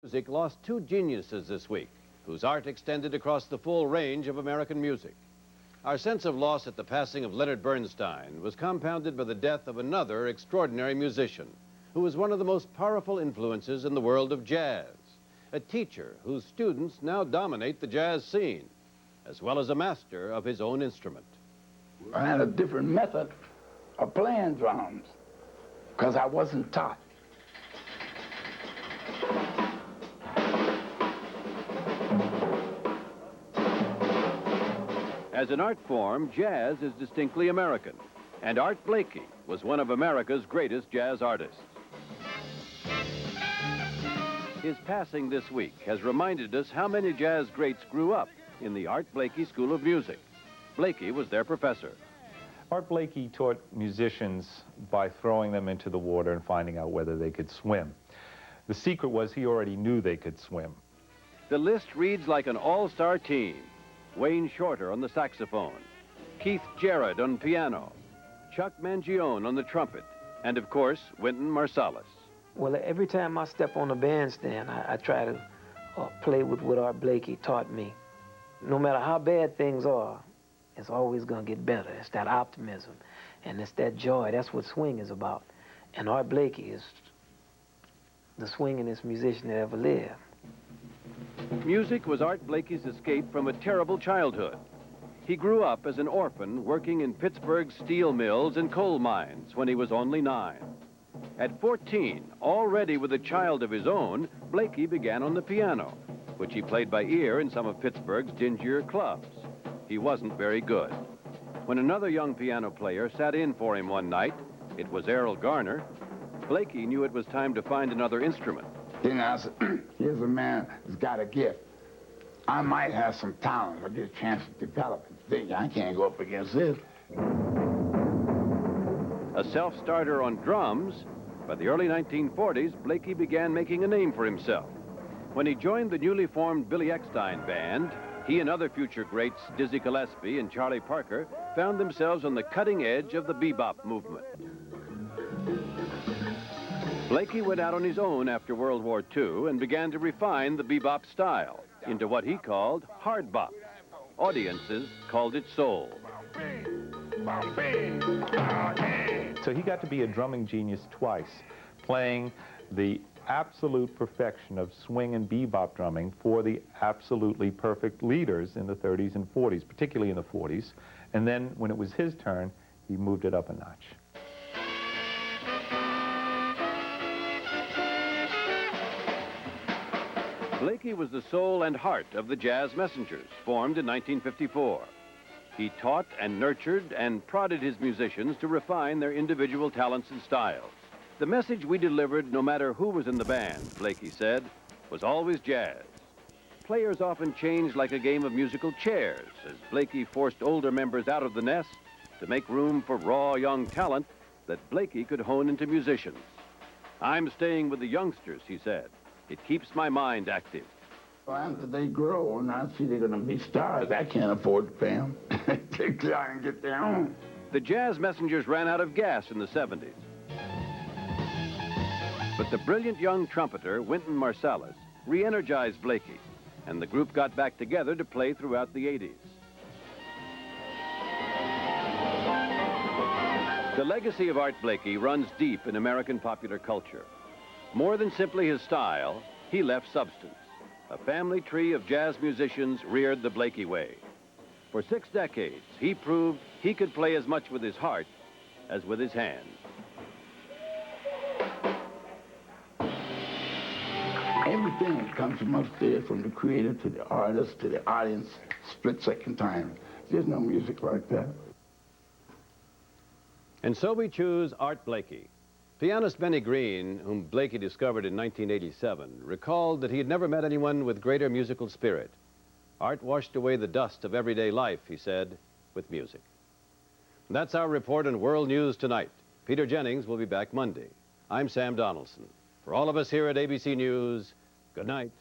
Music lost two geniuses this week, whose art extended across the full range of American music. Our sense of loss at the passing of Leonard Bernstein was compounded by the death of another extraordinary musician, who was one of the most powerful influences in the world of jazz, a teacher whose students now dominate the jazz scene, as well as a master of his own instrument. I had a different method of playing drums, because I wasn't taught. As an art form, jazz is distinctly American, and Art Blakey was one of America's greatest jazz artists. His passing this week has reminded us how many jazz greats grew up in the Art Blakey School of Music. Blakey was their professor. Art Blakey taught musicians by throwing them into the water and finding out whether they could swim. The secret was he already knew they could swim. The list reads like an all-star team. Wayne Shorter on the saxophone, Keith Jarrett on piano, Chuck Mangione on the trumpet, and of course, Wynton Marsalis. Well, every time I step on the bandstand, I try to play with what Art Blakey taught me. No matter how bad things are, it's always going to get better. It's that optimism, and it's that joy. That's what swing is about. And Art Blakey is the swingingest musician that ever lived. Music was Art Blakey's escape from a terrible childhood. He grew up as an orphan working in Pittsburgh's steel mills and coal mines when he was only 9. At 14, already with a child of his own, Blakey began on the piano, which he played by ear in some of Pittsburgh's dingier clubs. He wasn't very good. When another young piano player sat in for him one night, it was Errol Garner, Blakey knew it was time to find another instrument. Then I said, here's a man who's got a gift. I might have some talent if I get a chance to develop it. Think I can't go up against this. A self-starter on drums, by the early 1940s, Blakey began making a name for himself. When he joined the newly formed Billy Eckstine Band, he and other future greats, Dizzy Gillespie and Charlie Parker, found themselves on the cutting edge of the bebop movement. Blakey went out on his own after World War II and began to refine the bebop style into what he called hard bop. Audiences called it soul. So he got to be a drumming genius twice, playing the absolute perfection of swing and bebop drumming for the absolutely perfect leaders in the 30s and 40s, particularly in the 40s. And then when it was his turn, he moved it up a notch. Blakey was the soul and heart of the Jazz Messengers, formed in 1954. He taught and nurtured and prodded his musicians to refine their individual talents and styles. The message we delivered, no matter who was in the band, Blakey said, was always jazz. Players often changed like a game of musical chairs, as Blakey forced older members out of the nest to make room for raw young talent that Blakey could hone into musicians. "I'm staying with the youngsters," he said. "It keeps my mind active." Well, after they grow and I see they're going to be stars, I can't afford to pay them. They try and get their own. The Jazz Messengers ran out of gas in the 70s. But the brilliant young trumpeter, Wynton Marsalis, re-energized Blakey, and the group got back together to play throughout the 80s. The legacy of Art Blakey runs deep in American popular culture. More than simply his style, he left substance. A family tree of jazz musicians reared the Blakey way. For 6 decades, he proved he could play as much with his heart as with his hands. Everything that comes from upstairs, from the creator to the artist to the audience, split-second time. There's no music like that. And so we choose Art Blakey. Pianist Benny Green, whom Blakey discovered in 1987, recalled that he had never met anyone with greater musical spirit. Art washed away the dust of everyday life, he said, with music. And that's our report on World News Tonight. Peter Jennings will be back Monday. I'm Sam Donaldson. For all of us here at ABC News, good night.